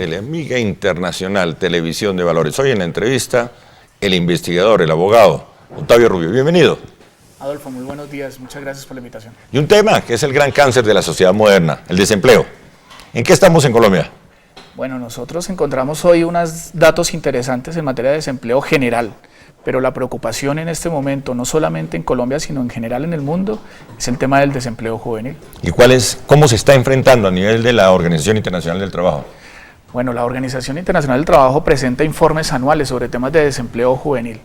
Teleamiga Internacional, Televisión de Valores. Hoy en la entrevista, el investigador, el abogado, Octavio Rubio. Bienvenido. Adolfo, muy buenos días. Muchas gracias por la invitación. Y un tema que es el gran cáncer de la sociedad moderna, el desempleo. ¿En qué estamos en Colombia? Bueno, nosotros encontramos hoy unos datos interesantes en materia de desempleo general, pero la preocupación en este momento, no solamente en Colombia, sino en general en el mundo, es el tema del desempleo juvenil. ¿Y cómo se está enfrentando a nivel de la Organización Internacional del Trabajo? Bueno, la Organización Internacional del Trabajo presenta informes anuales sobre temas de desempleo juvenil,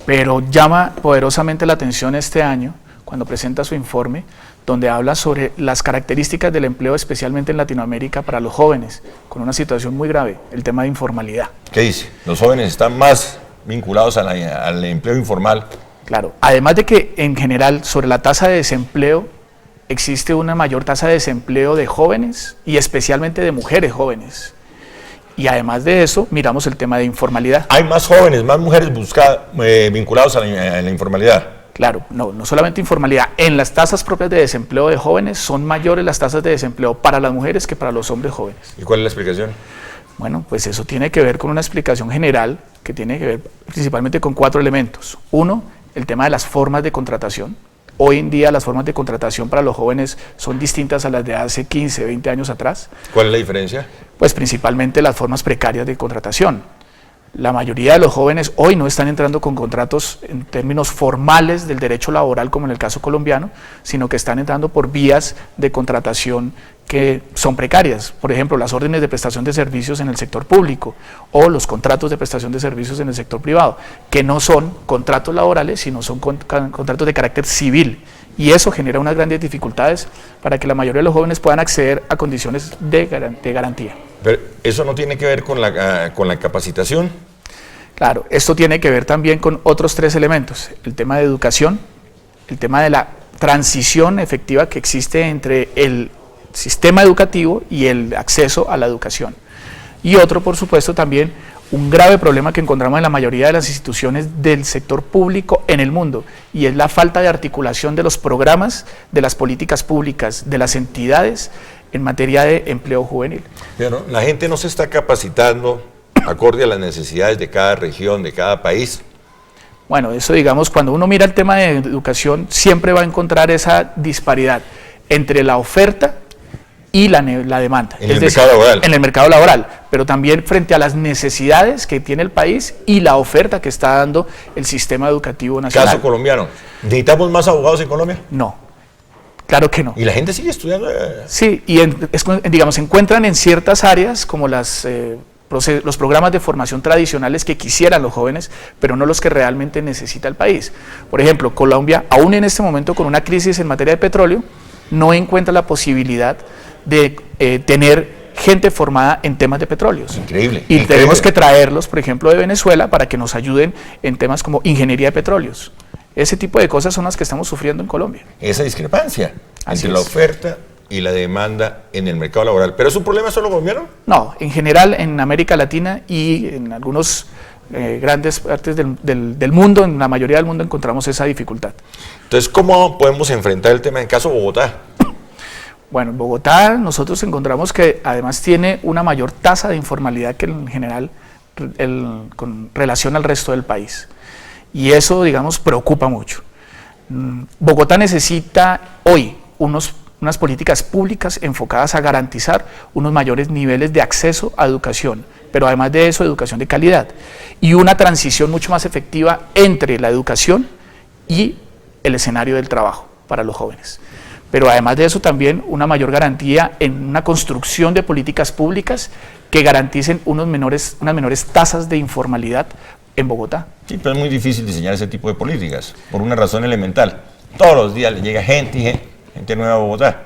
pero llama poderosamente la atención este año, cuando presenta su informe, donde habla sobre las características del empleo, especialmente en Latinoamérica, para los jóvenes, con una situación muy grave, el tema de informalidad. ¿Qué dice? Los jóvenes están más vinculados al empleo informal. Claro, además de que en general sobre la tasa de desempleo existe una mayor tasa de desempleo de jóvenes y especialmente de mujeres jóvenes. Y además de eso, miramos el tema de informalidad. ¿Hay más jóvenes, más mujeres vinculados a la informalidad? Claro, no solamente informalidad. En las tasas propias de desempleo de jóvenes son mayores las tasas de desempleo para las mujeres que para los hombres jóvenes. ¿Y cuál es la explicación? Bueno, pues eso tiene que ver con una explicación general que tiene que ver principalmente con 4 elementos. Uno, el tema de las formas de contratación. Hoy en día las formas de contratación para los jóvenes son distintas a las de hace 15, 20 años atrás. ¿Cuál es la diferencia? Pues principalmente las formas precarias de contratación. La mayoría de los jóvenes hoy no están entrando con contratos en términos formales del derecho laboral, como en el caso colombiano, sino que están entrando por vías de contratación que son precarias. Por ejemplo, las órdenes de prestación de servicios en el sector público o los contratos de prestación de servicios en el sector privado, que no son contratos laborales, sino son contratos de carácter civil. Y eso genera unas grandes dificultades para que la mayoría de los jóvenes puedan acceder a condiciones de garantía. Pero eso no tiene que ver con la capacitación. Claro, esto tiene que ver también con otros 3 elementos: el tema de educación, el tema de la transición efectiva que existe entre el sistema educativo y el acceso a la educación. Y otro, por supuesto, también un grave problema que encontramos en la mayoría de las instituciones del sector público en el mundo, y es la falta de articulación de los programas, de las políticas públicas, de las entidades en materia de empleo juvenil. Pero la gente no se está capacitando acorde a las necesidades de cada región, de cada país. Bueno, eso, digamos, cuando uno mira el tema de educación, siempre va a encontrar esa disparidad entre la oferta y la demanda. En el mercado laboral. En el mercado laboral, pero también frente a las necesidades que tiene el país y la oferta que está dando el sistema educativo nacional. Caso colombiano. ¿Necesitamos más abogados en Colombia? No, claro que no. ¿Y la gente sigue estudiando? Sí, y digamos, se encuentran en ciertas áreas como los programas de formación tradicionales que quisieran los jóvenes, pero no los que realmente necesita el país. Por ejemplo, Colombia, aún en este momento con una crisis en materia de petróleo, no encuentra la posibilidad de tener gente formada en temas de petróleos. Increíble. Y tenemos que traerlos, por ejemplo, de Venezuela para que nos ayuden en temas como ingeniería de petróleos. Ese tipo de cosas son las que estamos sufriendo en Colombia. Esa discrepancia entre es. La oferta y la demanda en el mercado laboral. ¿Pero es un problema solo colombiano? No, en general en América Latina y en algunas grandes partes del mundo, en la mayoría del mundo encontramos esa dificultad. Entonces, ¿cómo podemos enfrentar el tema en caso Bogotá? Bueno, en Bogotá nosotros encontramos que además tiene una mayor tasa de informalidad que en general con relación al resto del país. Y eso, digamos, preocupa mucho. Bogotá necesita hoy unas políticas públicas enfocadas a garantizar unos mayores niveles de acceso a educación, pero además de eso, educación de calidad, y una transición mucho más efectiva entre la educación y el escenario del trabajo para los jóvenes. Pero además de eso también una mayor garantía en una construcción de políticas públicas que garanticen unas menores tasas de informalidad en Bogotá. Sí, pero es muy difícil diseñar ese tipo de políticas, por una razón elemental. Todos los días le llega gente nueva a Bogotá.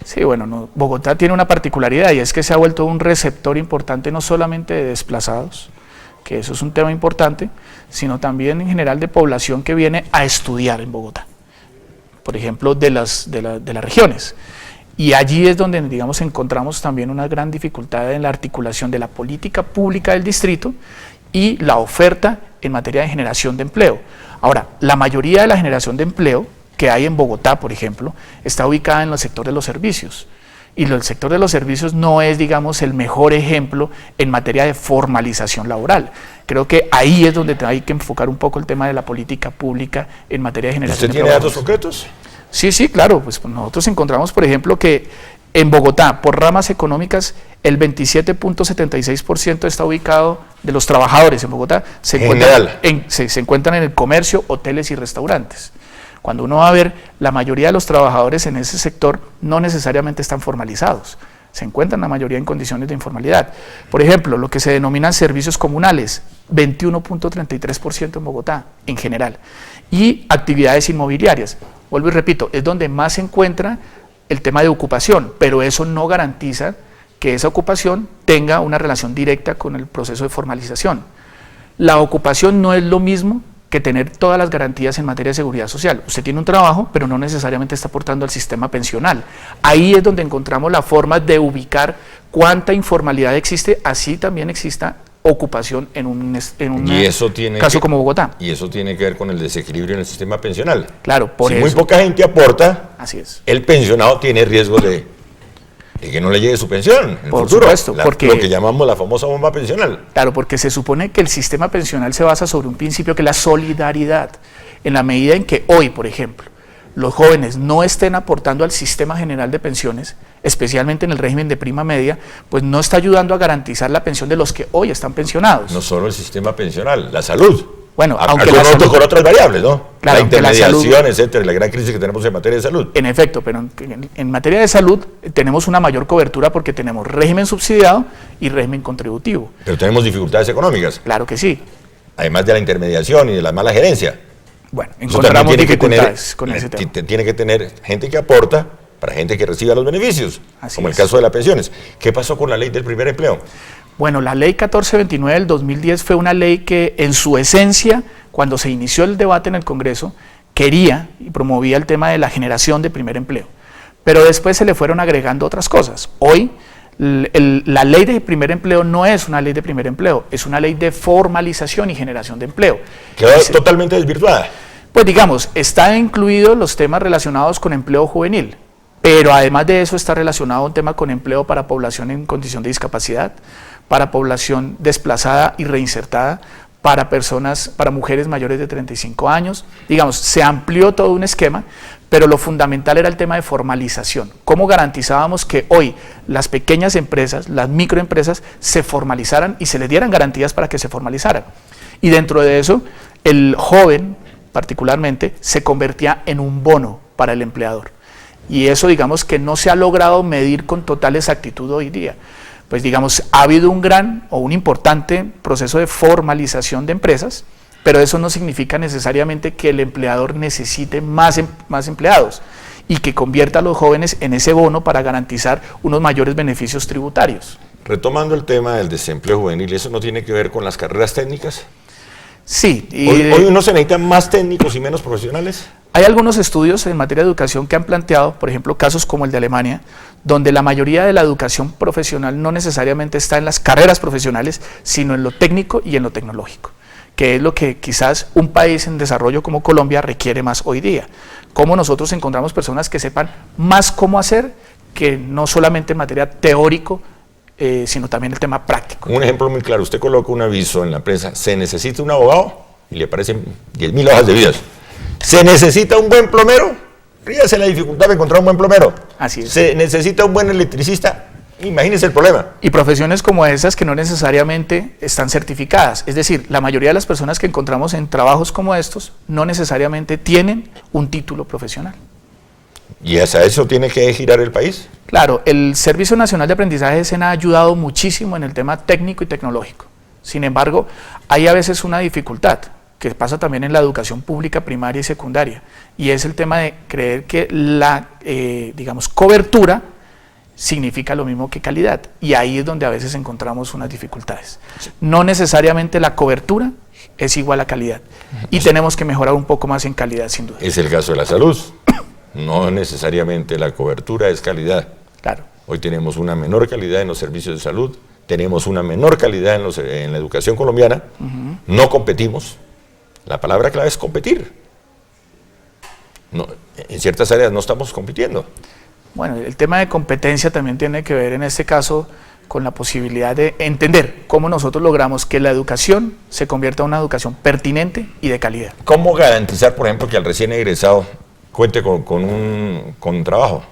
Sí, bueno, Bogotá tiene una particularidad, y es que se ha vuelto un receptor importante no solamente de desplazados, que eso es un tema importante, sino también en general de población que viene a estudiar en Bogotá. Por ejemplo, de las regiones. Y allí es donde, digamos, encontramos también una gran dificultad en la articulación de la política pública del distrito y la oferta en materia de generación de empleo. Ahora, la mayoría de la generación de empleo que hay en Bogotá, por ejemplo, está ubicada en el sector de los servicios. y el sector de los servicios no es, digamos, el mejor ejemplo en materia de formalización laboral. Creo que ahí es donde hay que enfocar un poco el tema de la política pública en materia de generación de trabajos. trabajos. ¿Usted tiene datos concretos? Sí, sí, claro. Pues nosotros encontramos, por ejemplo, que en Bogotá, por ramas económicas, el 27.76% está ubicado de los trabajadores en Bogotá, se encuentran en el comercio, hoteles y restaurantes. Cuando uno va a ver, la mayoría de los trabajadores en ese sector no necesariamente están formalizados, se encuentran la mayoría en condiciones de informalidad. Por ejemplo, lo que se denominan servicios comunales, 21.33% en Bogotá en general, y actividades inmobiliarias. Vuelvo y repito, es donde más se encuentra el tema de ocupación, pero eso no garantiza que esa ocupación tenga una relación directa con el proceso de formalización. La ocupación no es lo mismo que tener todas las garantías en materia de seguridad social. Usted tiene un trabajo, pero no necesariamente está aportando al sistema pensional. Ahí es donde encontramos la forma de ubicar cuánta informalidad existe, así también exista ocupación en un caso como Bogotá. Y eso tiene que ver con el desequilibrio en el sistema pensional. Claro, por si eso. Muy poca gente aporta, así es. El pensionado tiene riesgo de que no le llegue su pensión en el por futuro. Supuesto, porque, lo que llamamos la famosa bomba pensional. Claro, porque se supone que el sistema pensional se basa sobre un principio que es la solidaridad. En la medida en que hoy, por ejemplo, los jóvenes no estén aportando al sistema general de pensiones, especialmente en el régimen de prima media, pues no está ayudando a garantizar la pensión de los que hoy están pensionados. No solo el sistema pensional, la salud. Bueno, aunque la salud, con otras variables, ¿no? Claro, la intermediación, etcétera, la gran crisis que tenemos en materia de salud. En efecto, pero en materia de salud tenemos una mayor cobertura porque tenemos régimen subsidiado y régimen contributivo. Pero tenemos dificultades económicas. Claro que sí. Además de la intermediación y de la mala gerencia. Bueno, encontramos dificultades con ese tema. Tiene que tener gente que aporta para gente que reciba los beneficios, como el caso de las pensiones. ¿Qué pasó con la ley del primer empleo? Bueno, la ley 1429 del 2010 fue una ley que en su esencia, cuando se inició el debate en el Congreso, quería y promovía el tema de la generación de primer empleo. Pero después se le fueron agregando otras cosas. Hoy, la ley de primer empleo no es una ley de primer empleo, es una ley de formalización y generación de empleo. Quedó totalmente desvirtuada. Pues digamos, están incluidos los temas relacionados con empleo juvenil, pero además de eso está relacionado un tema con empleo para población en condición de discapacidad, para población desplazada y reinsertada, para mujeres mayores de 35 años. Digamos, se amplió todo un esquema, pero lo fundamental era el tema de formalización. ¿Cómo garantizábamos que hoy las pequeñas empresas, las microempresas, se formalizaran y se les dieran garantías para que se formalizaran? Y dentro de eso, el joven, particularmente, se convertía en un bono para el empleador. Y eso, digamos, que no se ha logrado medir con total exactitud hoy día. Pues digamos, ha habido un gran o un importante proceso de formalización de empresas, pero eso no significa necesariamente que el empleador necesite más empleados y que convierta a los jóvenes en ese bono para garantizar unos mayores beneficios tributarios. Retomando el tema del desempleo juvenil, ¿eso no tiene que ver con las carreras técnicas? Sí. ¿Hoy no se necesitan más técnicos y menos profesionales? Hay algunos estudios en materia de educación que han planteado, por ejemplo, casos como el de Alemania, donde la mayoría de la educación profesional no necesariamente está en las carreras profesionales, sino en lo técnico y en lo tecnológico, que es lo que quizás un país en desarrollo como Colombia requiere más hoy día. Cómo nosotros encontramos personas que sepan más cómo hacer, que no solamente en materia teórico, sino también el tema práctico. Un ejemplo muy claro, usted coloca un aviso en la prensa, se necesita un abogado y le aparecen 10.000 hojas de vidas. Se necesita un buen plomero, ríase la dificultad de encontrar un buen plomero. Así es. Se necesita un buen electricista, imagínese el problema. Y profesiones como esas que no necesariamente están certificadas, es decir, la mayoría de las personas que encontramos en trabajos como estos no necesariamente tienen un título profesional. ¿Y hacia eso tiene que girar el país? Claro, el Servicio Nacional de Aprendizaje SENA ha ayudado muchísimo en el tema técnico y tecnológico. Sin embargo, hay a veces una dificultad que pasa también en la educación pública primaria y secundaria, y es el tema de creer que la, cobertura significa lo mismo que calidad, y ahí es donde a veces encontramos unas dificultades. No necesariamente la cobertura es igual a calidad, y tenemos que mejorar un poco más en calidad, sin duda. Es el caso de la salud. No necesariamente la cobertura es calidad. Claro. Hoy tenemos una menor calidad en los servicios de salud, tenemos una menor calidad en la educación colombiana, no competimos. La palabra clave es competir. No, en ciertas áreas no estamos compitiendo. Bueno, el tema de competencia también tiene que ver en este caso con la posibilidad de entender cómo nosotros logramos que la educación se convierta en una educación pertinente y de calidad. ¿Cómo garantizar, por ejemplo, que al recién egresado cuente con un trabajo?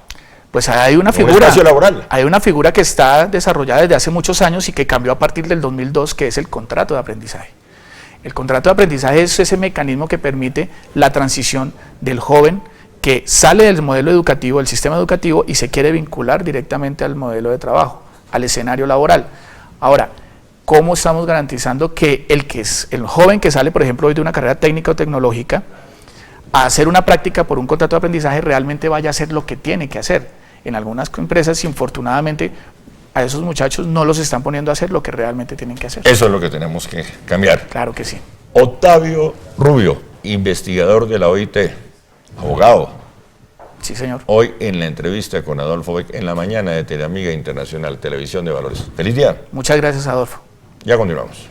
Pues hay una Un figura, espacio laboral. hay una figura que está desarrollada desde hace muchos años y que cambió a partir del 2002, que es el contrato de aprendizaje. El contrato de aprendizaje es ese mecanismo que permite la transición del joven que sale del modelo educativo, del sistema educativo, y se quiere vincular directamente al modelo de trabajo, al escenario laboral. Ahora, ¿cómo estamos garantizando que el joven que sale, por ejemplo, hoy de una carrera técnica o tecnológica, a hacer una práctica por un contrato de aprendizaje realmente vaya a hacer lo que tiene que hacer? En algunas empresas, infortunadamente, a esos muchachos no los están poniendo a hacer lo que realmente tienen que hacer. Eso es lo que tenemos que cambiar. Claro que sí. Octavio Rubio, investigador de la OIT, abogado. Sí, señor. Hoy en la entrevista con Adolfo Beck en la mañana de Teleamiga Internacional, Televisión de Valores. Feliz día. Muchas gracias, Adolfo. Ya continuamos.